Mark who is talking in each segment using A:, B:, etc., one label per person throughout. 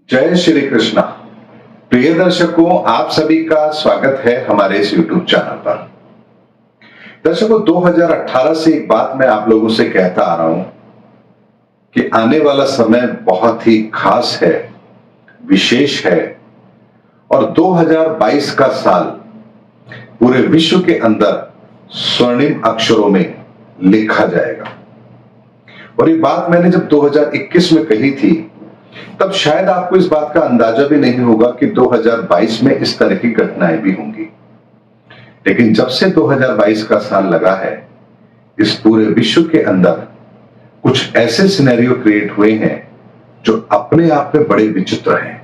A: जय श्री कृष्णा। प्रिय दर्शकों, आप सभी का स्वागत है हमारे इस YouTube चैनल पर। दर्शकों, 2018 से एक बात मैं आप लोगों से कहता आ रहा हूं कि आने वाला समय बहुत ही खास है, विशेष है और 2022 का साल पूरे विश्व के अंदर स्वर्णिम अक्षरों में लिखा जाएगा। और ये बात मैंने जब 2021 में कही थी, तब शायद आपको इस बात का अंदाजा भी नहीं होगा कि 2022 में इस तरह की घटनाएं भी होंगी। लेकिन जब से 2022 का साल लगा है, इस पूरे विश्व के अंदर कुछ ऐसे सिनेरियो क्रिएट हुए हैं जो अपने आप में बड़े विचित्र हैं।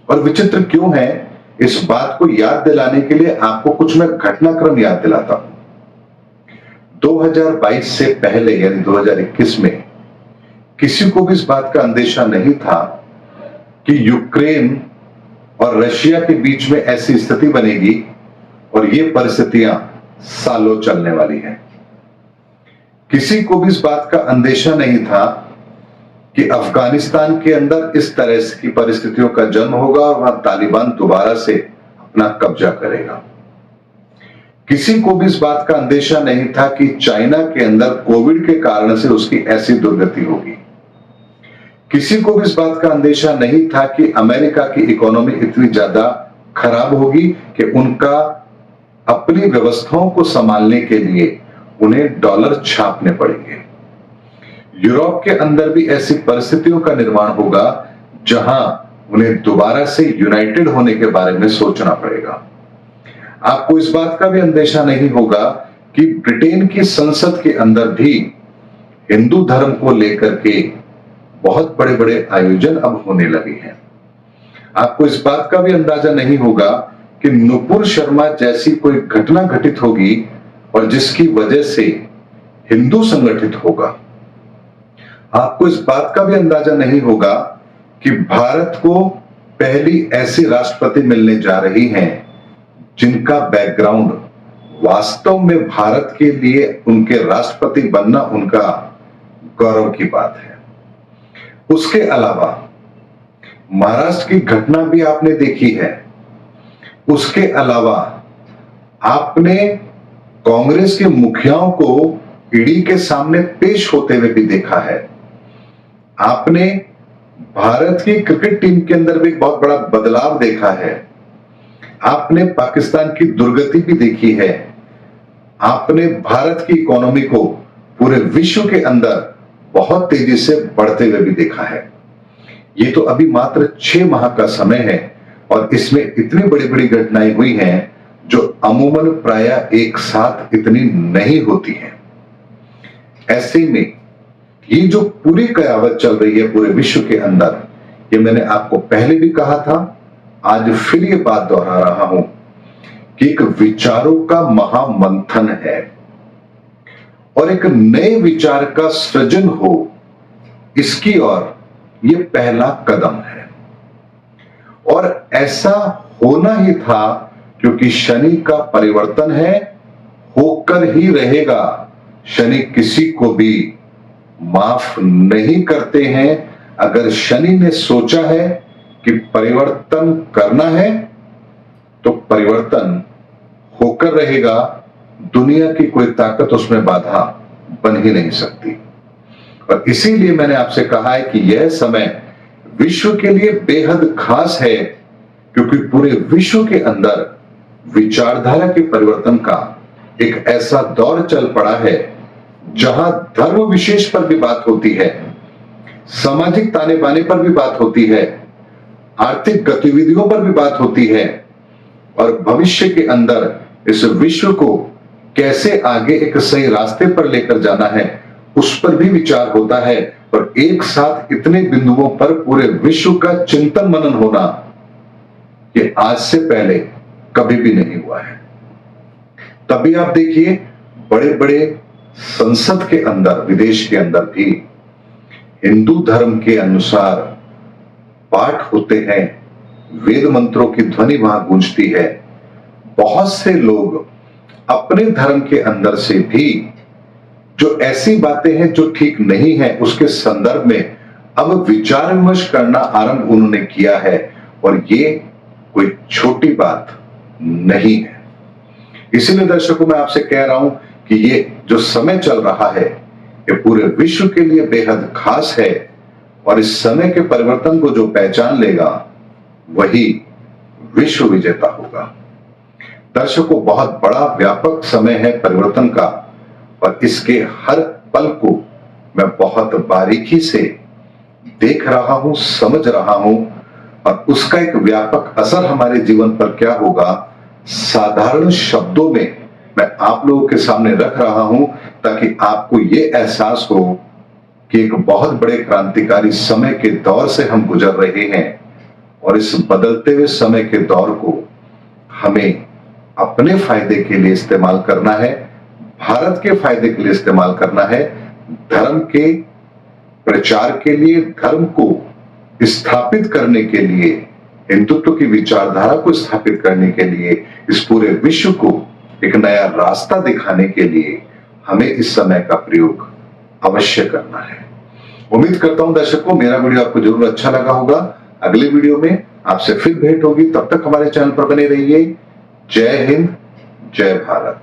A: और विचित्र क्यों है, इस बात को याद दिलाने के लिए आपको कुछ मैं घटनाक्रम याद दिलाता हूं। 2022 से पहले यानी 2021 में किसी को भी इस बात का अंदेशा नहीं था कि यूक्रेन और रशिया के बीच में ऐसी स्थिति बनेगी और ये परिस्थितियां सालों चलने वाली हैं। किसी को भी इस बात का अंदेशा नहीं था कि अफगानिस्तान के अंदर इस तरह की परिस्थितियों का जन्म होगा और वहां तालिबान दोबारा से अपना कब्जा करेगा। किसी को भी इस बात का अंदेशा नहीं था कि चाइना के अंदर कोविड के कारण से उसकी ऐसी दुर्गति होगी। किसी को भी इस बात का अंदेशा नहीं था कि अमेरिका की इकोनॉमी इतनी ज्यादा खराब होगी कि उनका अपनी व्यवस्थाओं को संभालने के लिए उन्हें डॉलर छापने पड़ेंगे। यूरोप के अंदर भी ऐसी परिस्थितियों का निर्माण होगा जहां उन्हें दोबारा से यूनाइटेड होने के बारे में सोचना पड़ेगा। आपको इस बात का भी अंदेशा नहीं होगा कि ब्रिटेन की संसद के अंदर भी हिंदू धर्म को लेकर के बहुत बड़े बड़े आयोजन अब होने लगे हैं। आपको इस बात का भी अंदाजा नहीं होगा कि नुपुर शर्मा जैसी कोई घटना घटित होगी और जिसकी वजह से हिंदू संगठित होगा। आपको इस बात का भी अंदाजा नहीं होगा कि भारत को पहली ऐसी राष्ट्रपति मिलने जा रही हैं जिनका बैकग्राउंड वास्तव में भारत के लिए उनके राष्ट्रपति बनना उनका गौरव की बात है। उसके अलावा महाराष्ट्र की घटना भी आपने देखी है। उसके अलावा आपने कांग्रेस के मुखियाओं को ईडी के सामने पेश होते हुए भी देखा है। आपने भारत की क्रिकेट टीम के अंदर भी एक बहुत बड़ा बदलाव देखा है। आपने पाकिस्तान की दुर्गति भी देखी है। आपने भारत की इकोनॉमी को पूरे विश्व के अंदर बहुत तेजी से बढ़ते हुए भी देखा है। ये तो अभी मात्र 6 माह का समय है और इसमें इतनी बड़ी बड़ी घटनाएं हुई हैं जो अमूमन प्रायः एक साथ इतनी नहीं होती हैं। ऐसे में ये जो पूरी कयावत चल रही है पूरे विश्व के अंदर, ये मैंने आपको पहले भी कहा था, आज फिर ये बात दोहरा रहा हूं कि एक विचारों का महामंथन है और एक नए विचार का सृजन हो, इसकी ओर ये पहला कदम है। और ऐसा होना ही था क्योंकि शनि का परिवर्तन है, होकर ही रहेगा। शनि किसी को भी माफ नहीं करते हैं। अगर शनि ने सोचा है कि परिवर्तन करना है तो परिवर्तन होकर रहेगा। दुनिया की कोई ताकत उसमें बाधा बन ही नहीं सकती। और इसीलिए मैंने आपसे कहा है कि यह समय विश्व के लिए बेहद खास है क्योंकि पूरे विश्व के अंदर विचारधारा के परिवर्तन का एक ऐसा दौर चल पड़ा है जहां धर्म विशेष पर भी बात होती है, सामाजिक ताने बाने पर भी बात होती है, आर्थिक गतिविधियों पर भी बात होती है और भविष्य के अंदर इस विश्व को कैसे आगे एक सही रास्ते पर लेकर जाना है उस पर भी विचार होता है। और एक साथ इतने बिंदुओं पर पूरे विश्व का चिंतन मनन होना ये आज से पहले कभी भी नहीं हुआ है। तभी आप देखिए बड़े बड़े संसद के अंदर, विदेश के अंदर भी हिंदू धर्म के अनुसार पाठ होते हैं, वेद मंत्रों की ध्वनि वहां गूंजती है। बहुत से लोग अपने धर्म के अंदर से भी जो ऐसी बातें हैं जो ठीक नहीं है उसके संदर्भ में अब विचार विमर्श करना आरंभ उन्होंने किया है और ये कोई छोटी बात नहीं है। इसीलिए दर्शकों मैं आपसे कह रहा हूं कि ये जो समय चल रहा है ये पूरे विश्व के लिए बेहद खास है और इस समय के परिवर्तन को जो पहचान लेगा वही विश्व विजेता होगा। दर्शकों बहुत बड़ा व्यापक समय है परिवर्तन का और इसके हर पल को मैं बहुत बारीकी से देख रहा हूं, समझ रहा हूं और उसका एक व्यापक असर हमारे जीवन पर क्या होगा साधारण शब्दों में मैं आप लोगों के सामने रख रहा हूं ताकि आपको ये एहसास हो कि एक बहुत बड़े क्रांतिकारी समय के दौर से हम गुजर रहे हैं और इस बदलते हुए समय के दौर को हमें अपने फायदे के लिए इस्तेमाल करना है, भारत के फायदे के लिए इस्तेमाल करना है, धर्म के प्रचार के लिए, धर्म को स्थापित करने के लिए, हिंदुत्व की विचारधारा को स्थापित करने के लिए, इस पूरे विश्व को एक नया रास्ता दिखाने के लिए हमें इस समय का प्रयोग अवश्य करना है। उम्मीद करता हूं दर्शकों मेरा वीडियो आपको जरूर अच्छा लगा होगा। अगले वीडियो में आपसे फिर भेंट होगी, तब तक हमारे चैनल पर बने रहिए। जय हिंद, जय भारत।